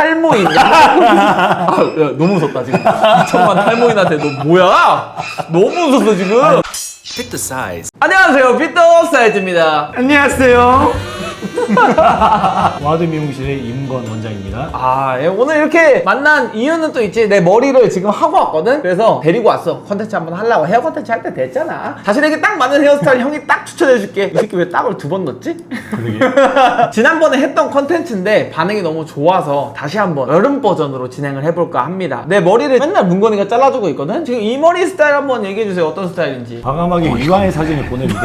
탈모인. 야, 너무 무섭다 지금. 2천만 탈모인한테 너 뭐야? 너무 무섭어 지금. Pick the size. 안녕하세요, 빅더 사이즈입니다. 안녕하세요. 와드 미용실의 임건 원장입니다. 예, 오늘 이렇게 만난 이유는 또 있지. 내 머리를 지금 하고 왔거든. 그래서 데리고 왔어. 컨텐츠 한번 하려고. 헤어 컨텐츠 할 때 됐잖아. 자신에게 딱 맞는 헤어스타일 형이 딱 추천해줄게. 이 새끼 왜 딱을 2번 넣었지? 그러게. 지난번에 했던 컨텐츠인데 반응이 너무 좋아서 다시 한번 여름 버전으로 진행을 해볼까 합니다. 내 머리를 맨날 문건이가 잘라주고 있거든. 지금 이 머리 스타일 한번 얘기해주세요. 어떤 스타일인지. 과감하게 이화의 사진을 보내주세요.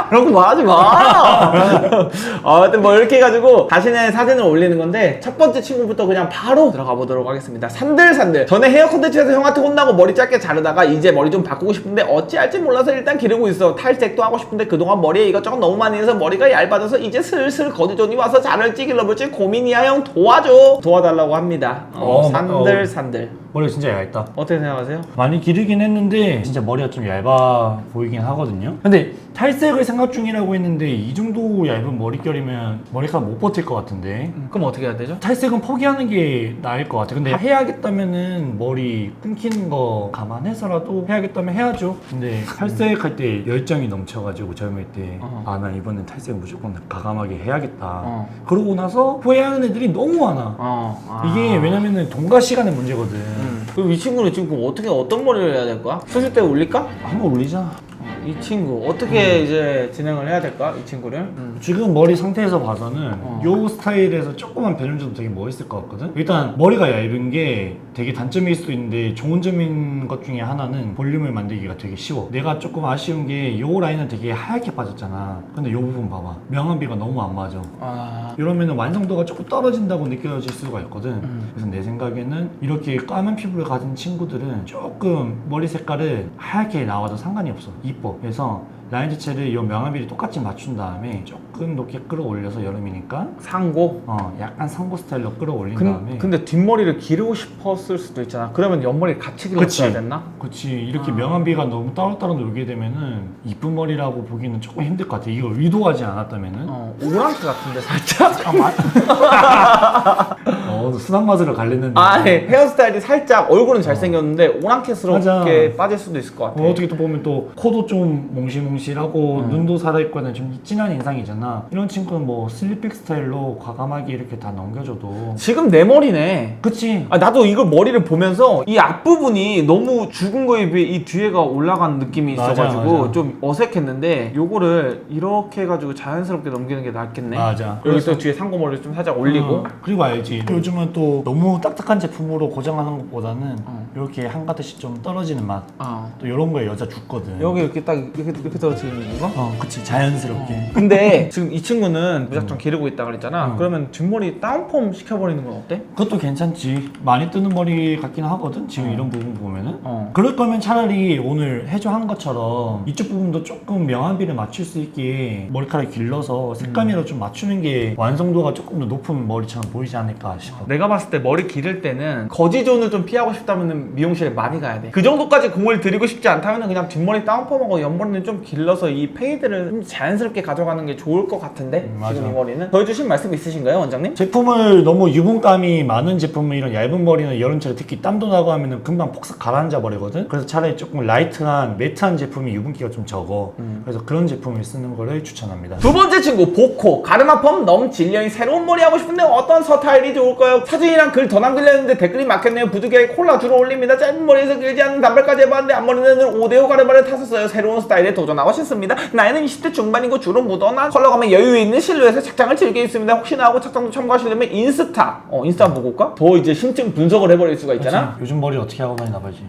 그런 거 말하지 마. 하여튼 뭐 이렇게 해가지고 자신의 사진을 올리는 건데, 첫 번째 친구부터 그냥 바로 들어가 보도록 하겠습니다. 산들산들. 전에 헤어 컨텐츠에서 형한테 혼나고 머리 짧게 자르다가 이제 머리 좀 바꾸고 싶은데 어찌할지 몰라서 일단 기르고 있어. 탈색도 하고 싶은데 그동안 머리에 이것저것 너무 많이 해서 머리가 얇아져서 이제 슬슬 거두존이 와서 자를지 길러볼지 고민이야. 형 도와줘. 도와달라고 합니다. 산들산들. 머리가 진짜 얇다. 어떻게 생각하세요? 많이 기르긴 했는데 진짜 머리가 좀 얇아 보이긴 하거든요. 근데 탈색을 생각 중이라고 했는데 이 정도 얇은 머릿결이면 머리카락 못 버틸 것 같은데. 그럼 어떻게 해야 되죠? 탈색은 포기하는 게 나을 것 같아. 근데 해야겠다면은 머리 끊기는 거 감안해서라도 해야겠다면 해야죠. 근데 탈색할 때 열정이 넘쳐가지고 젊을 때 나 이번엔 탈색 무조건 과감하게 해야겠다. 그러고 나서 후회하는 애들이 너무 많아. 이게 왜냐면은 돈과 시간의 문제거든. 그럼 이 친구는 지금 어떤 머리를 해야 될까? 수술 때 올릴까? 한번 올리자. 이 친구 어떻게 이제 진행을 해야 될까? 이 친구를? 지금 머리 상태에서 봐서는 요 스타일에서 조금만 변형 줘도 되게 멋있을 것 같거든? 일단 머리가 얇은 게 되게 단점일 수도 있는데 좋은 점인 것 중에 하나는 볼륨을 만들기가 되게 쉬워. 내가 조금 아쉬운 게 요 라인은 되게 하얗게 빠졌잖아. 근데 요 부분 봐봐. 명암비가 너무 안 맞아. 이러면 완성도가 조금 떨어진다고 느껴질 수가 있거든. 그래서 내 생각에는 이렇게 까만 피부를 가진 친구들은 조금 머리 색깔을 하얗게 나와도 상관이 없어. 이뻐. 그래서 라인 자체를 이 명암비를 똑같이 맞춘 다음에 조금 높게 끌어올려서 여름이니까 상고? 약간 상고 스타일로 끌어올린 다음에. 근데 뒷머리를 기르고 싶었을 수도 있잖아. 그러면 옆머리 같이 길렀어야 됐나? 그치. 이렇게 명암비가 너무 따로따로 놀게 되면은 이쁜 머리라고 보기는 조금 힘들 것 같아. 이걸 의도하지 않았다면은. 오랑캐 같은데 살짝? 순한 맛으로 갈렸는데. 헤어스타일이 살짝 얼굴은 잘생겼는데 오랑캐스럽게 빠질 수도 있을 것 같아. 어떻게 또 보면 또 코도 좀 몽실몽실하고 눈도 살아있거나 좀 진한 인상이잖아. 이런 친구는 뭐 슬리픽 스타일로 과감하게 이렇게 다 넘겨줘도. 지금 내 머리네. 그치. 나도 이걸 머리를 보면서 이 앞부분이 너무 죽은 거에 비해 이 뒤에가 올라간 느낌이 있어가지고 맞아. 좀 어색했는데, 요거를 이렇게 해가지고 자연스럽게 넘기는 게 낫겠네. 맞아. 여기 또 뒤에 상고머리를 좀 살짝 올리고. 그리고 알지. 요즘은 또 너무 딱딱한 제품으로 고정하는 것보다는 이렇게 한 가닥씩 좀 떨어지는 맛. 또 이런 거에 여자 죽거든. 여기 이렇게 딱 이렇게 떨어지는 거? 그치. 자연스럽게. 근데 지금 이 친구는 무작정 기르고 있다 그랬잖아. 그러면 뒷머리 다운펌 시켜버리는 건 어때? 그것도 괜찮지. 많이 뜨는 머리 같긴 하거든. 지금 이런 부분 보면은. 그럴 거면 차라리 오늘 해줘 한 것처럼 이쪽 부분도 조금 명암비를 맞출 수 있게 머리카락 길러서 색감이라도 좀 맞추는 게 완성도가 조금 더 높은 머리처럼 보이지 않을까 싶어. 내가 봤을 때 머리 기를 때는 거지존을 좀 피하고 싶다면 미용실에 많이 가야 돼. 그 정도까지 공을 들이고 싶지 않다면 그냥 뒷머리 다운펌하고 옆머리는 좀 길러서 이 페이드를 좀 자연스럽게 가져가는 게 좋을 것 같은데. 맞아. 지금 이 머리는 더 해주신 말씀 있으신가요, 원장님? 제품을 너무 유분감이 많은 제품은 이런 얇은 머리는 여름철에 특히 땀도 나고 하면은 금방 폭삭 가라앉아 버리거든. 그래서 차라리 조금 라이트한 매트한 제품이 유분기가 좀 적어. 그래서 그런 제품을 쓰는 거를 추천합니다. 두 번째 친구 보코. 가르마펌 너무 질려인 새로운 머리 하고 싶은데 어떤 스타일이 좋을까요? 사진이랑 글 더 남기려는데 댓글이 막혔네요. 부득이하게 콜라 주로 올립니다. 짧은 머리에서 길지 않은 단발까지 해봤는데 앞머리는 5대5 가르마를 탔었어요. 새로운 스타일에 도전하고 싶습니다. 나이는 20대 중반이고 주로 묻어난 컬러감에 여유 있는 실루엣의 착장을 즐겨 입습니다. 혹시나 하고 착장도 첨가하시려면 인스타 한번 보고 올까? 더 이제 심층 분석을 해버릴 수가 있잖아. 그치? 요즘 머리 어떻게 하고 다니나 봐야지.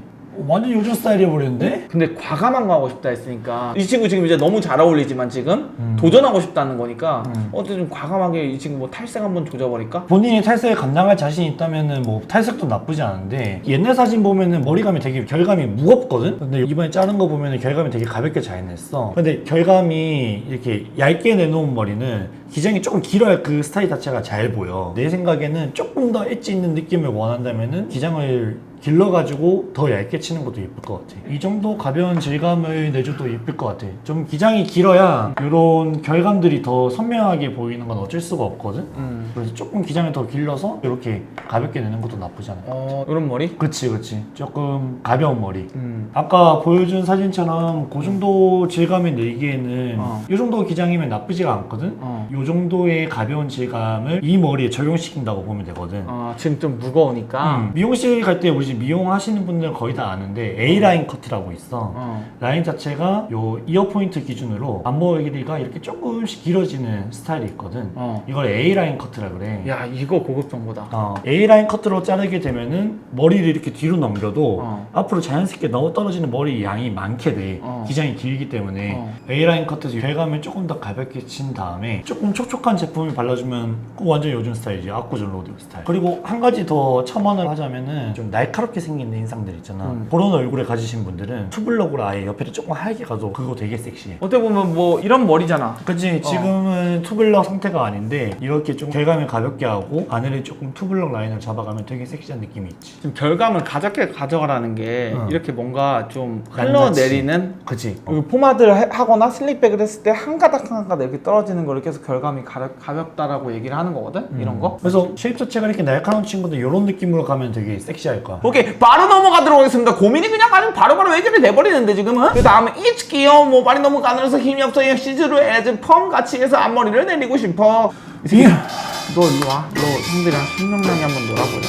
완전 요즘 스타일이 해버렸는데? 근데 과감한 거 하고 싶다 했으니까 이 친구 지금 이제 너무 잘 어울리지만 지금 도전하고 싶다는 거니까 어떻게 좀 과감하게 이 친구 뭐 탈색 한번 조져버릴까? 본인이 탈색에 감당할 자신이 있다면은 뭐 탈색도 나쁘지 않은데, 옛날 사진 보면은 머리감이 되게 결감이 무겁거든? 근데 이번에 자른 거 보면은 결감이 되게 가볍게 잘 냈어. 근데 결감이 이렇게 얇게 내놓은 머리는 기장이 조금 길어야 그 스타일 자체가 잘 보여. 내 생각에는 조금 더 엣지 있는 느낌을 원한다면은 기장을 길러가지고 더 얇게 치는 것도 예쁠 것 같아. 이 정도 가벼운 질감을 내줘도 예쁠 것 같아. 좀 기장이 길어야 이런 결감들이 더 선명하게 보이는 건 어쩔 수가 없거든. 그래서 조금 기장을 더 길러서 이렇게 가볍게 내는 것도 나쁘지 않아. 이런 머리? 그치. 조금 가벼운 머리. 아까 보여준 사진처럼 그 정도 질감을 내기에는 이 정도 기장이면 나쁘지가 않거든. 이 정도의 가벼운 질감을 이 머리에 적용시킨다고 보면 되거든. 지금 좀 무거우니까. 미용실 갈 때 우리 미용하시는 분들 거의 다 아는데 A라인 커트라고 있어. 라인 자체가 요 이어 포인트 기준으로 앞머리 길이가 이렇게 조금씩 길어지는 스타일이 있거든. 이걸 A라인 커트라 그래. 야, 이거 고급 정보다. A라인 커트로 자르게 되면은 머리를 이렇게 뒤로 넘겨도 앞으로 자연스럽게 너무 떨어지는 머리 양이 많게 돼. 기장이 길기 때문에 A라인 커트에서 결감을 조금 더 가볍게 친 다음에 조금 촉촉한 제품을 발라주면 완전 요즘 스타일이지. 압구정 로드 스타일. 그리고 한 가지 더 첨언을 하자면은 좀 날카롭게 생긴 인상들 있잖아. 그런 얼굴을 가지신 분들은 투블럭으로 아예 옆에를 조금 하얗게 가도 그거 되게 섹시해. 어떻게 보면 뭐 이런 머리잖아. 그치. 지금은 투블럭 상태가 아닌데 이렇게 좀 결감을 가볍게 하고 바늘에 조금 투블럭 라인을 잡아가면 되게 섹시한 느낌이 있지. 지금 결감을 가볍게 가져가라는 게 이렇게 뭔가 좀 낱낱이. 흘러내리는 그치. 그리고 포마드를 하거나 슬릭백을 했을 때 한 가닥 한 가닥 이렇게 떨어지는 걸 이렇게 해서 결감이 가볍다라고 얘기를 하는 거거든? 이런 거? 그래서 쉐입 자체가 이렇게 날카로운 친구들 이런 느낌으로 가면 되게 섹시할 거야. 오케이, 바로 넘어가도록 하겠습니다. 고민이 그냥 아니면 바로바로 외제를 내버리는데 지금은. 그 다음에 이츠 귀여워 모발이 너무 가늘어서 힘이 없어 시즈루 에즈 펌 같이 해서 앞머리를 내리고 싶어. 이 새끼, 너 일로 와. 너 형들이랑 신명나게 한번 놀아보자.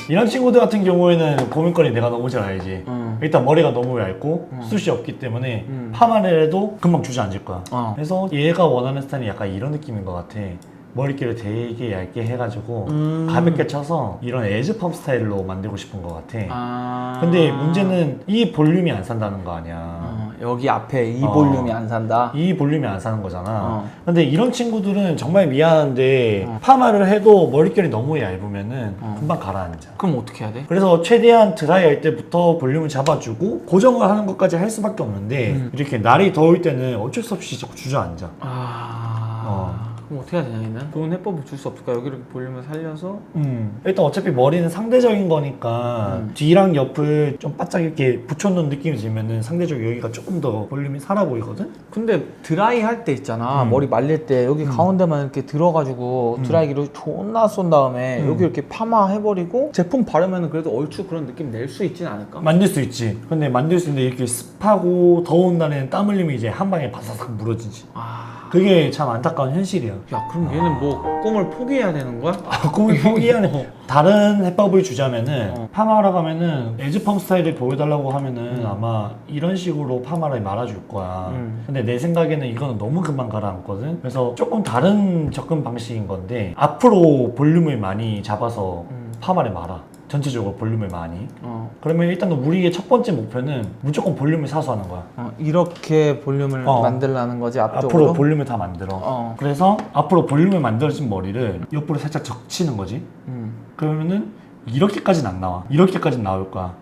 이런 친구들 같은 경우에는 고민거리 내가 너무 잘 알지. 일단 머리가 너무 얇고 숱이 없기 때문에 파마를 해도 금방 주저앉을 거야. 그래서 얘가 원하는 스타일이 약간 이런 느낌인 것 같아. 머릿결을 되게 얇게 해가지고 가볍게 쳐서 이런 에즈펌 스타일로 만들고 싶은 것 같아. 근데 문제는 이 볼륨이 안 산다는 거 아니야. 여기 앞에 이 볼륨이 안 산다. 이 볼륨이 안 사는 거잖아. 근데 이런 친구들은 정말 미안한데 파마를 해도 머릿결이 너무 얇으면은 금방 가라앉아. 그럼 어떻게 해야 돼? 그래서 최대한 드라이 할 때부터 볼륨을 잡아주고 고정을 하는 것까지 할 수밖에 없는데 이렇게 날이 더울 때는 어쩔 수 없이 자꾸 주저앉아. 그럼 어떻게 해야 되냐 얘는? 좋은 해법을 줄 수 없을까? 여기를 볼륨을 살려서 일단 어차피 머리는 상대적인 거니까 뒤랑 옆을 좀 바짝 이렇게 붙여놓은 느낌이 들면은 상대적으로 여기가 조금 더 볼륨이 살아 보이거든? 근데 드라이 할 때 있잖아 머리 말릴 때 여기 가운데만 이렇게 들어가지고 드라이기로 존나 쏜 다음에 여기 이렇게 파마 해버리고 제품 바르면 그래도 얼추 그런 느낌 낼 수 있진 않을까? 만들 수 있지. 근데 만들 수 있는데 이렇게 습하고 더운 날에는 땀 흘리면 이제 한 방에 바사삭 물어지지. 그게 참 안타까운 현실이야. 야 그럼 얘는 뭐 꿈을 포기해야 되는 거야? 꿈을 포기하네. 다른 해법을 주자면은 파마하러 가면은 에즈펌 스타일을 보여달라고 하면은 아마 이런 식으로 파마를 말아줄 거야. 근데 내 생각에는 이거는 너무 금방 가라앉거든. 그래서 조금 다른 접근 방식인 건데 앞으로 볼륨을 많이 잡아서 파마를 말아. 전체적으로 볼륨을 많이. 그러면 일단 우리의 첫 번째 목표는 무조건 볼륨을 사수하는 거야. 이렇게 볼륨을 만들라는 거지 앞쪽으로? 앞으로 볼륨을 다 만들어. 그래서 앞으로 볼륨을 만들어진 머리를 옆으로 살짝 적치는 거지. 그러면은 이렇게까지는 안 나와. 이렇게까지는 나올 거야.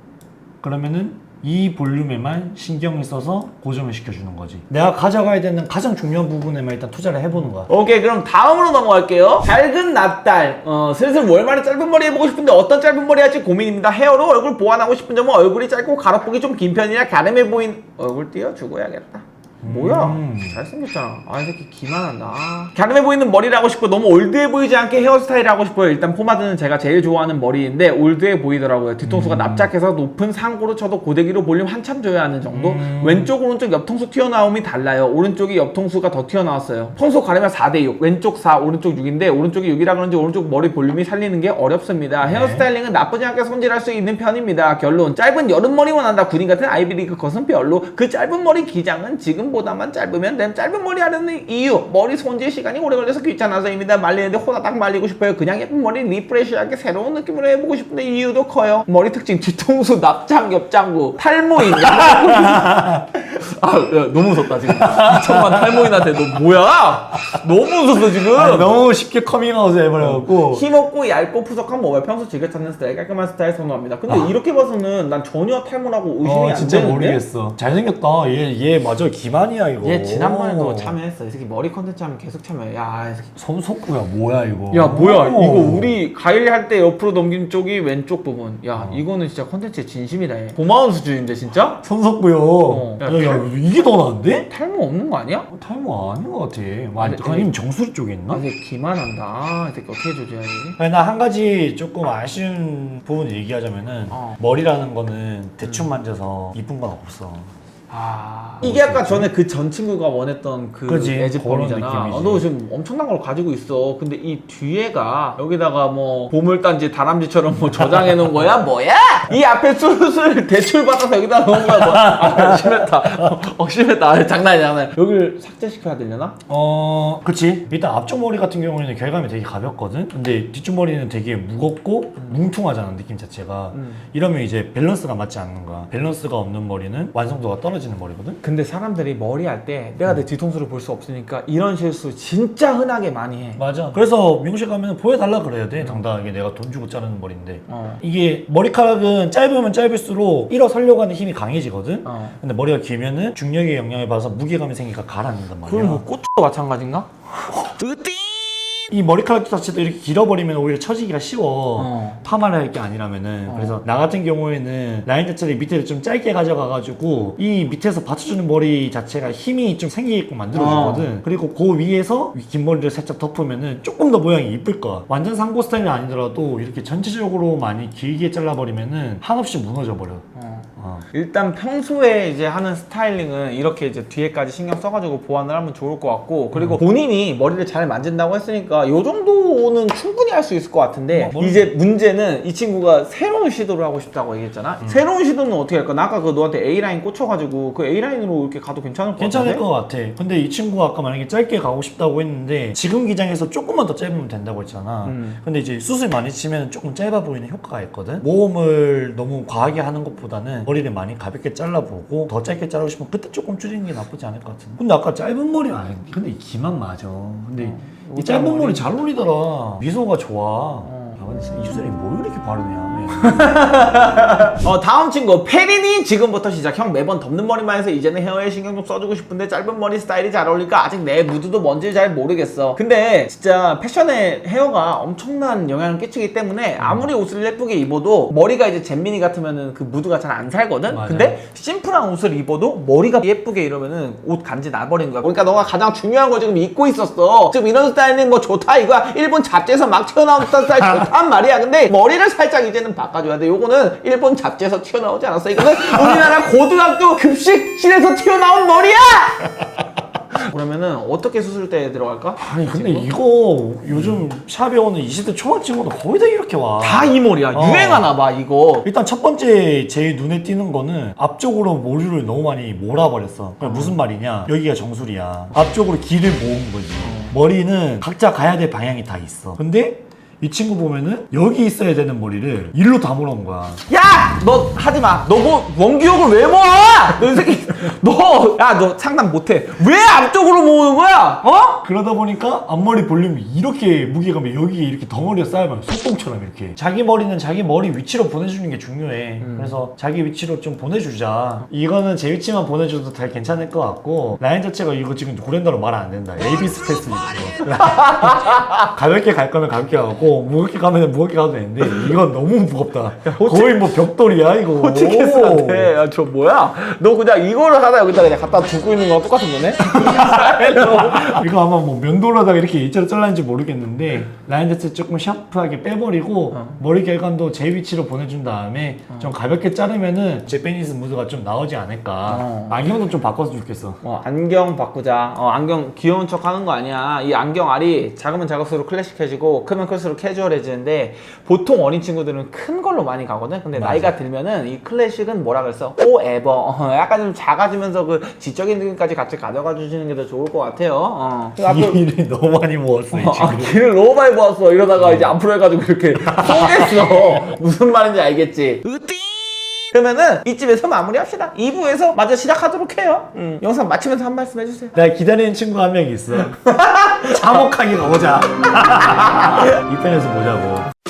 그러면은 이 볼륨에만 신경을 써서 고정을 시켜주는 거지. 내가 가져가야 되는 가장 중요한 부분에만 일단 투자를 해보는 거야. 오케이, 그럼 다음으로 넘어갈게요. 밝은 낮달. 슬슬 월말에 짧은 머리 해보고 싶은데 어떤 짧은 머리 할지 고민입니다. 헤어로 얼굴 보완하고 싶은 점은 얼굴이 짧고 가로폭이 좀 긴 편이라 가름해 보인 얼굴 띄워주고 해야겠다. 뭐야? 잘생겼잖아. 이 새끼 기만한다. 갸름해 보이는 머리를 하고 싶고 너무 올드해 보이지 않게 헤어스타일을 하고 싶어요. 일단 포마드는 제가 제일 좋아하는 머리인데 올드해 보이더라고요. 뒤통수가 납작해서 높은 상고로 쳐도 고데기로 볼륨 한참 줘야 하는 정도? 왼쪽 오른쪽 옆통수 튀어나옴이 달라요. 오른쪽이 옆통수가 더 튀어나왔어요. 평소 가르면 4대6 왼쪽 4 오른쪽 6인데 오른쪽이 6이라 그런지 오른쪽 머리 볼륨이 살리는 게 어렵습니다. 헤어스타일링은 나쁘지 않게 손질할 수 있는 편입니다. 결론 짧은 여름머리 원한다. 군인 같은 아이비리그 컷은 별로. 그 짧은 머리 기장은 지금 보다만 짧으면 됨. 짧은 머리 하려는 이유 머리 손질 시간이 오래 걸려서 귀찮아서입니다. 말리는데 호다닥 말리고 싶어요. 그냥 예쁜 머리 리프레시하게 새로운 느낌으로 해보고 싶은데 이유도 커요. 머리 특징 뒤통수 납작 옆장구 탈모인가 야, 너무 무섭다 지금. 2천만 탈모인한테 너 뭐야? 너무 무섭어 지금. 아니, 너무 쉽게 커밍아웃 해버려갖고 힘없고 얇고 푸석한 몸에 평소 즐겨 찾는 스타일, 깔끔한 스타일 선호합니다. 근데 이렇게 봐서는 난 전혀 탈모라고 의심이 안 진짜 되는데? 모르겠어. 잘생겼다. 얘 맞아 기만이야 이거. 얘 지난번에도 참여했어. 이 새끼 머리 컨텐츠 하면 계속 참여해. 야, 이 새끼. 손석구야 뭐야 이거. 야 뭐야 오. 이거 우리 가일리 할 때 옆으로 넘긴 쪽이 왼쪽 부분. 야 이거는 진짜 컨텐츠의 진심이다. 얘. 고마운 수준인데 진짜? 손석구요. 야, 야, 이게 더 나은데? 탈모 없는 거 아니야? 탈모 아닌 것 같아. 아니, 아니면 정수리 쪽에 있나? 이 새끼 기만한다. 아, 이 새끼 어떻게 조져야 되지? 아니, 나 한 가지 조금 아쉬운 부분을 얘기하자면은 머리라는 거는 대충 만져서 이쁜 건 없어. 이게 아까 전에 그 전 친구가 원했던 그 그치, 애지펌이잖아. 그런 느낌이지. 너 지금 엄청난 걸 가지고 있어. 근데 이 뒤에가 여기다가 뭐 보물단지 다람쥐처럼 뭐 저장해 놓은 거야? 뭐야? 이 앞에 수술 대출 받아서 여기다 놓은 거야? 뭐. 아, 심했다. 심했다. 아, 장난이야, 장난. 여기를 삭제시켜야 되려나? 그치. 일단 앞쪽 머리 같은 경우에는 결감이 되게 가볍거든? 근데 뒤쪽 머리는 되게 무겁고 뭉퉁하잖아, 느낌 자체가. 이러면 이제 밸런스가 맞지 않는 거야. 밸런스가 없는 머리는 완성도가 떨어지는 머리거든? 근데 사람들이 머리 할 때 내가 내 뒤통수를 볼 수 없으니까 이런 실수 진짜 흔하게 많이 해. 맞아. 그래서 미용실 가면 보여달라 그래야 돼. 당당하게 내가 돈 주고 자르는 머리인데. 어. 이게 머리카락은 짧으면 짧을수록 일어서려고 하는 힘이 강해지거든? 근데 머리가 길면은 중력의 영향을 받아서 무게감이 생기니까 가라앉는단 말이야. 그럼 뭐 꽃도 마찬가지인가? 이 머리카락 자체도 이렇게 길어버리면 오히려 처지기가 쉬워. 파마를 할 게 아니라면은. 그래서 나 같은 경우에는 라인 자체를 밑에를 좀 짧게 가져가가지고 이 밑에서 받쳐주는 머리 자체가 힘이 좀 생기게끔 만들어주거든. 그리고 그 위에서 긴 머리를 살짝 덮으면은 조금 더 모양이 이쁠 거야. 완전 상고 스타일은 아니더라도 이렇게 전체적으로 많이 길게 잘라버리면은 한없이 무너져버려. 일단 평소에 이제 하는 스타일링은 이렇게 이제 뒤에까지 신경 써가지고 보완을 하면 좋을 것 같고, 그리고 본인이 머리를 잘 만진다고 했으니까 요 정도는 충분히 할 수 있을 것 같은데, 이제 문제는 이 친구가 새로운 시도를 하고 싶다고 얘기했잖아. 새로운 시도는 어떻게 할까? 나 아까 그 너한테 A라인 꽂혀가지고 그 A라인으로 이렇게 가도 괜찮을 것 괜찮을 같은데? 것 같아. 근데 이 친구가 아까 만약에 짧게 가고 싶다고 했는데 지금 기장에서 조금만 더 짧으면 된다고 했잖아. 근데 이제 수술 많이 치면 조금 짧아 보이는 효과가 있거든. 모험을 너무 과하게 하는 것보다는 머리를 많이 가볍게 잘라보고 더 짧게 자르고 싶으면 그때 조금 줄이는 게 나쁘지 않을 것 같은데. 근데 아까 짧은 머리 아니 근데 이 기만 맞아. 근데 이 짧은 머리 잘 어울리더라. 미소가 좋아. 야, 근데 진짜 이수선이 뭘 이렇게 바르냐. 다음 친구 페린이 지금부터 시작. 형 매번 덮는 머리만 해서 이제는 헤어에 신경 좀 써주고 싶은데 짧은 머리 스타일이 잘 어울릴까? 아직 내 무드도 뭔지 잘 모르겠어. 근데 진짜 패션에 헤어가 엄청난 영향을 끼치기 때문에 아무리 옷을 예쁘게 입어도 머리가 이제 잼민이 같으면은 그 무드가 잘 안 살거든? 맞아요. 근데 심플한 옷을 입어도 머리가 예쁘게 이러면은 옷 간지 나버리는 거야. 그러니까 너가 가장 중요한 걸 지금 입고 있었어. 지금 이런 스타일은 뭐 좋다 이거야. 일본 잡지에서 막 튀어나온 스타일 좋단 말이야. 근데 머리를 살짝 이제는 바꿔줘야 돼. 요거는 일본 잡지에서 튀어나오지 않았어. 이거는 우리나라 고등학교 급식실에서 튀어나온 머리야! 그러면은 어떻게 수술대에 들어갈까? 아니 근데 이거 요즘 샵에 오는 20대 초반 친구도 거의 다 이렇게 와. 다 이 머리야. 유행하나 봐 이거. 일단 첫 번째 제일 눈에 띄는 거는 앞쪽으로 모류를 너무 많이 몰아버렸어. 그러니까 무슨 말이냐? 여기가 정수리야. 앞쪽으로 길을 모은 거지. 머리는 각자 가야 될 방향이 다 있어. 근데 이 친구 보면은 여기 있어야 되는 머리를 일로 다 몰아온 거야. 야! 너 하지마. 너 뭐 원기옥을 왜 모아? 너 이 새끼 너 상담 못해. 왜 앞쪽으로 모으는 거야? 어? 그러다 보니까 앞머리 볼륨이 이렇게 무게감이 여기에 이렇게 덩어리가 쌓이면 소똥처럼 이렇게. 자기 머리는 자기 머리 위치로 보내주는 게 중요해. 그래서 자기 위치로 좀 보내주자. 이거는 제 위치만 보내줘도 다 괜찮을 것 같고, 라인 자체가 이거 지금 고랜다로 말 안 된다. AB 스페이스 이거. 가볍게 갈 거면 가볍게 가고 무겁게 가면 무겁게 가도 되는데 이건 너무 무겁다. 거의 뭐 벽돌이야 이거. 호치케스 같아. 야, 저 뭐야? 너 그냥 이거를 하다 여기다 그냥 갖다 두고 있는 거랑 똑같은 거네? 이거 아마 뭐 면도하다가 이렇게 일자로 잘랐는지 모르겠는데 라인 자체 조금 샤프하게 빼버리고 머리 결감도 제 위치로 보내준 다음에 좀 가볍게 자르면은 제페니스 무드가 좀 나오지 않을까. 안경도 좀 바꿔서 좋겠어. 안경 바꾸자. 안경 귀여운 척 하는 거 아니야. 이 안경 알이 작으면 작을수록 클래식해지고 크면 클수록 캐주얼해지는데 보통 어린 친구들은 큰 걸로 많이 가거든. 근데 맞아. 나이가 들면은 이 클래식은 뭐라 그랬어? forever. 약간 좀 작아지면서 그 지적인 느낌까지 같이 가져가 주시는 게 더 좋을 것 같아요. 길을 너무 많이 모았어 이 친구. 길을 너무 많이 모았어. 이러다가 이제 앞으로 해가지고 이렇게 쏘겠어. 무슨 말인지 알겠지? 그러면은 이쯤에서 마무리합시다. 2부에서 마저 시작하도록 해요. 영상 마치면서 한 말씀 해주세요. 내가 기다리는 친구 한 명 있어. 자목하기가 오자. 이 편에서 보자고.